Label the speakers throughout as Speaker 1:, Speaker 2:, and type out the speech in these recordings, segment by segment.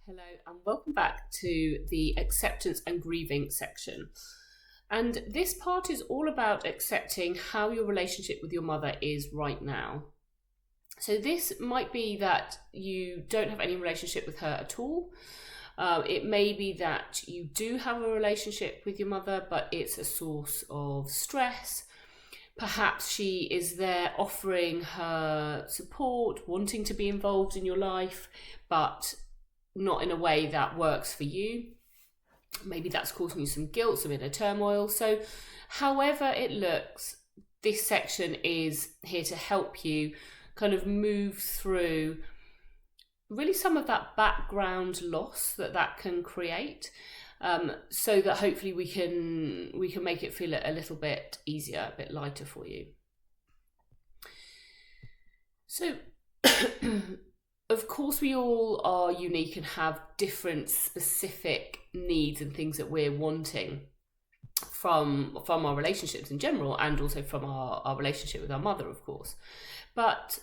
Speaker 1: Hello and welcome back to the acceptance and grieving section. And this part is all about accepting how your relationship with your mother is right now. So this might be that you don't have any relationship with her at all. It may be that you do have a relationship with your mother, but it's a source of stress. Perhaps she is there offering her support, wanting to be involved in your life, but not in a way that works for you. Maybe that's causing you some guilt, some inner turmoil. So however it looks, this section is here to help you kind of move through really some of that background loss that can create, so that hopefully we can make it feel a little bit easier, a bit lighter for you. So of course, we all are unique and have different specific needs and things that we're wanting from our relationships in general, and also from our relationship with our mother, of course. But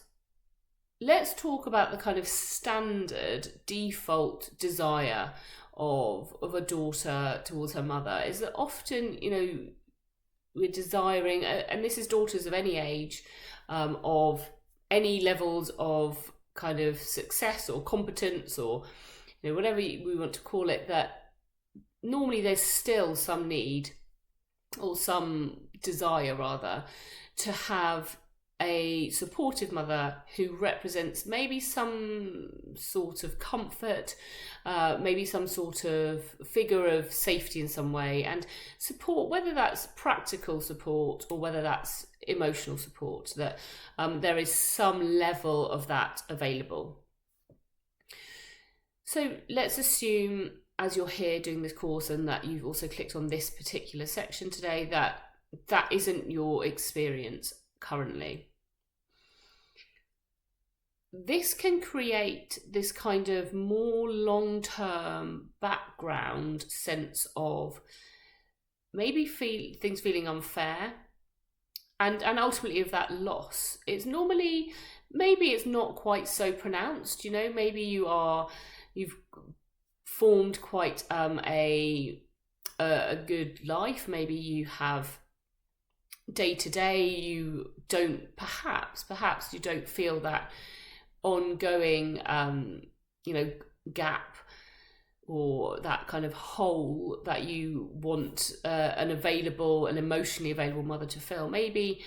Speaker 1: let's talk about the kind of standard default desire of a daughter towards her mother is that often, we're desiring, and this is daughters of any age, of any levels of kind of success or competence, or whatever we want to call it, that normally there's still some need or some desire rather to have a supportive mother who represents maybe some sort of comfort, maybe some sort of figure of safety in some way, and support, whether that's practical support or whether that's emotional support, that there is some level of that available. So let's assume, as you're here doing this course and that you've also clicked on this particular section today, that isn't your experience currently. This can create this kind of more long-term background sense of maybe things feeling unfair, and ultimately of that loss. It's normally, maybe it's not quite so pronounced, maybe you've formed quite a good life. Maybe you have day to day, you don't, perhaps you don't feel that ongoing gap or that kind of hole that you want an emotionally available mother to fill. Maybe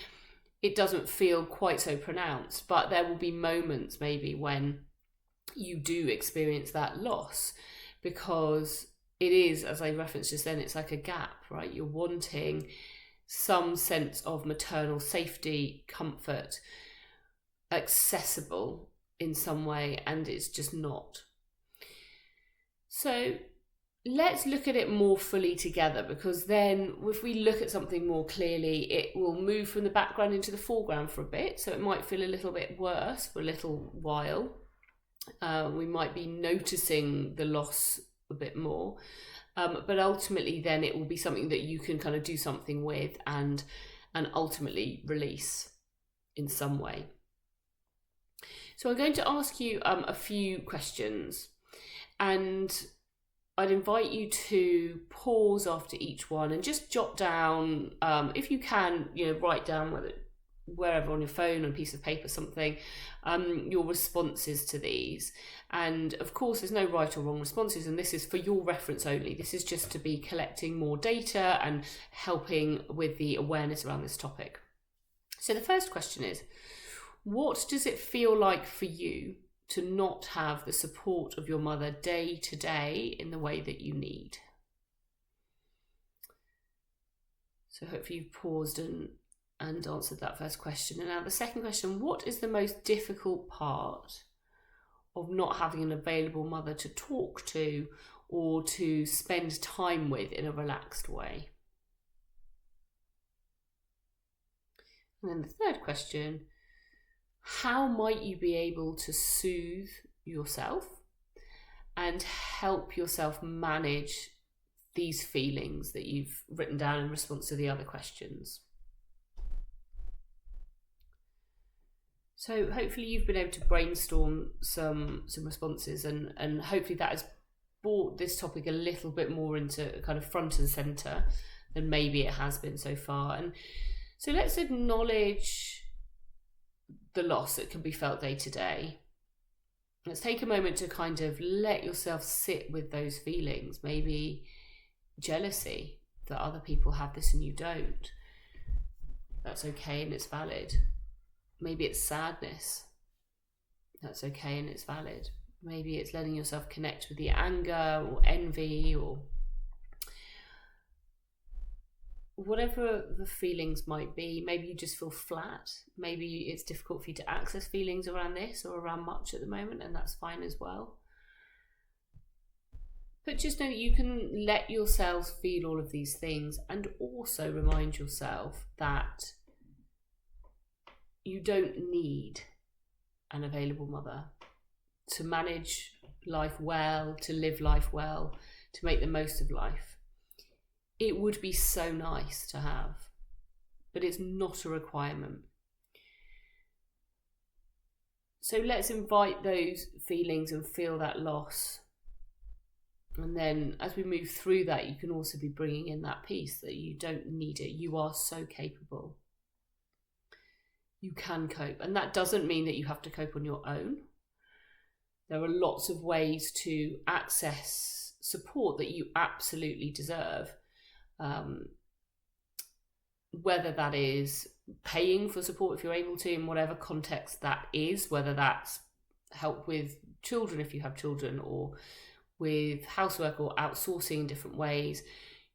Speaker 1: it doesn't feel quite so pronounced, but there will be moments maybe when you do experience that loss, because it is, as I referenced just then, it's like a gap, right? You're wanting some sense of maternal safety, comfort, accessible in some way, and it's just not. So let's look at it more fully together, because then if we look at something more clearly, it will move from the background into the foreground for a bit. So it might feel a little bit worse for a little while. We might be noticing the loss a bit more, but ultimately then it will be something that you can kind of do something with and ultimately release in some way. So I'm going to ask you a few questions, and I'd invite you to pause after each one and just jot down, if you can, write down wherever on your phone, on a piece of paper, something, your responses to these. And of course, there's no right or wrong responses, and this is for your reference only. This is just to be collecting more data and helping with the awareness around this topic. So the first question is, what does it feel like for you to not have the support of your mother day to day in the way that you need? So hopefully you've paused and answered that first question. And now the second question, what is the most difficult part of not having an available mother to talk to or to spend time with in a relaxed way? And then the third question, how might you be able to soothe yourself and help yourself manage these feelings that you've written down in response to the other questions? So hopefully you've been able to brainstorm some responses, and hopefully that has brought this topic a little bit more into kind of front and center than maybe it has been so far. And so let's acknowledge the loss that can be felt day to day. Let's take a moment to kind of let yourself sit with those feelings. Maybe jealousy that other people have this and you don't. That's okay and it's valid. Maybe it's sadness. That's okay and it's valid. Maybe it's letting yourself connect with the anger or envy or whatever the feelings might be. Maybe you just feel flat. Maybe it's difficult for you to access feelings around this or around much at the moment, and that's fine as well. But just know that you can let yourself feel all of these things, and also remind yourself that you don't need an available mother to manage life well, to live life well, to make the most of life. It would be so nice to have, but it's not a requirement. So let's invite those feelings and feel that loss. And then as we move through that, you can also be bringing in that peace that you don't need it. You are so capable. You can cope. And that doesn't mean that you have to cope on your own. There are lots of ways to access support that you absolutely deserve. Whether that is paying for support if you're able to, in whatever context that is, whether that's help with children if you have children, or with housework, or outsourcing in different ways.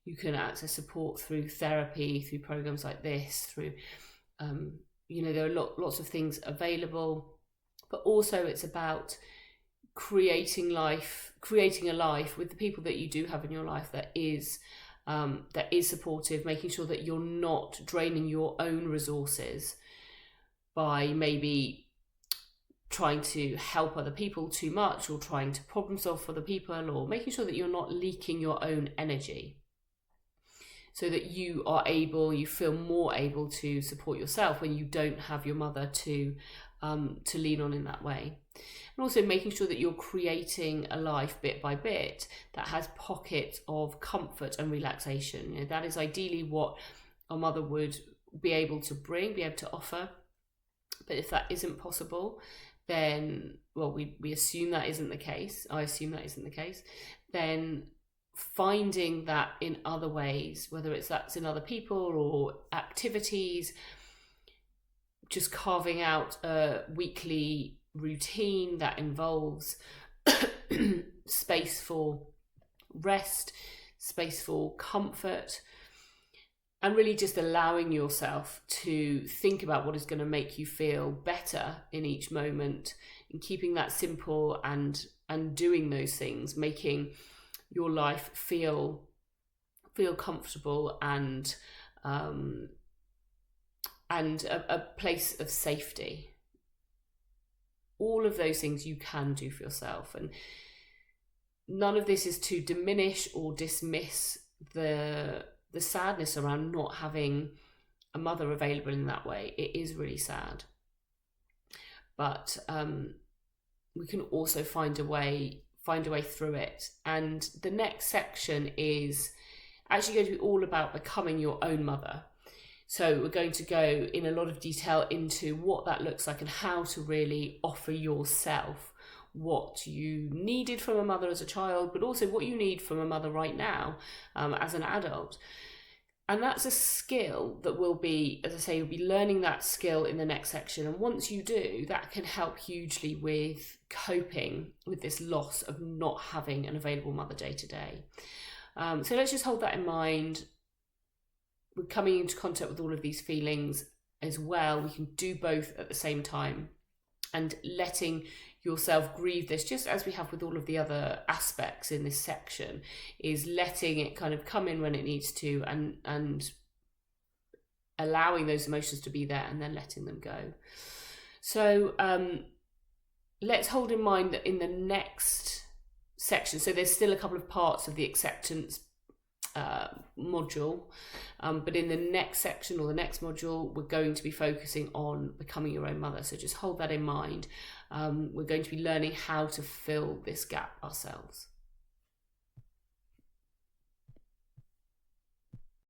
Speaker 1: You can access support through therapy, through programs like this, through there are lots of things available. But also it's about creating a life with the people that you do have in your life that is supportive, making sure that you're not draining your own resources by maybe trying to help other people too much, or trying to problem solve for other people, or making sure that you're not leaking your own energy, so that you feel more able to support yourself when you don't have your mother to lean on in that way. And also making sure that you're creating a life bit by bit that has pockets of comfort and relaxation. That is ideally what a mother would be able to offer. But if that isn't possible, then, we assume that isn't the case. I assume that isn't the case. Then finding that in other ways, whether that's in other people or activities, just carving out a weekly routine that involves space for rest, space for comfort, and really just allowing yourself to think about what is going to make you feel better in each moment, and keeping that simple, and doing those things, making your life feel comfortable and a place of safety. All of those things you can do for yourself, and none of this is to diminish or dismiss the sadness around not having a mother available in that way. It is really sad, but we can also find a way through it. And the next section is actually going to be all about becoming your own mother. So we're going to go in a lot of detail into what that looks like, and how to really offer yourself what you needed from a mother as a child, but also what you need from a mother right now as an adult. And that's a skill that will be, as I say, you'll be learning that skill in the next section. And once you do, that can help hugely with coping with this loss of not having an available mother day to day. So let's just hold that in mind. We're coming into contact with all of these feelings as well. We can do both at the same time, and letting yourself grieve this, just as we have with all of the other aspects in this section, is letting it kind of come in when it needs to, and allowing those emotions to be there, and then letting them go. So let's hold in mind that in the next section, so there's still a couple of parts of the acceptance module, but in the next section, or the next module, we're going to be focusing on becoming your own mother. So just hold that in mind. We're going to be learning how to fill this gap ourselves.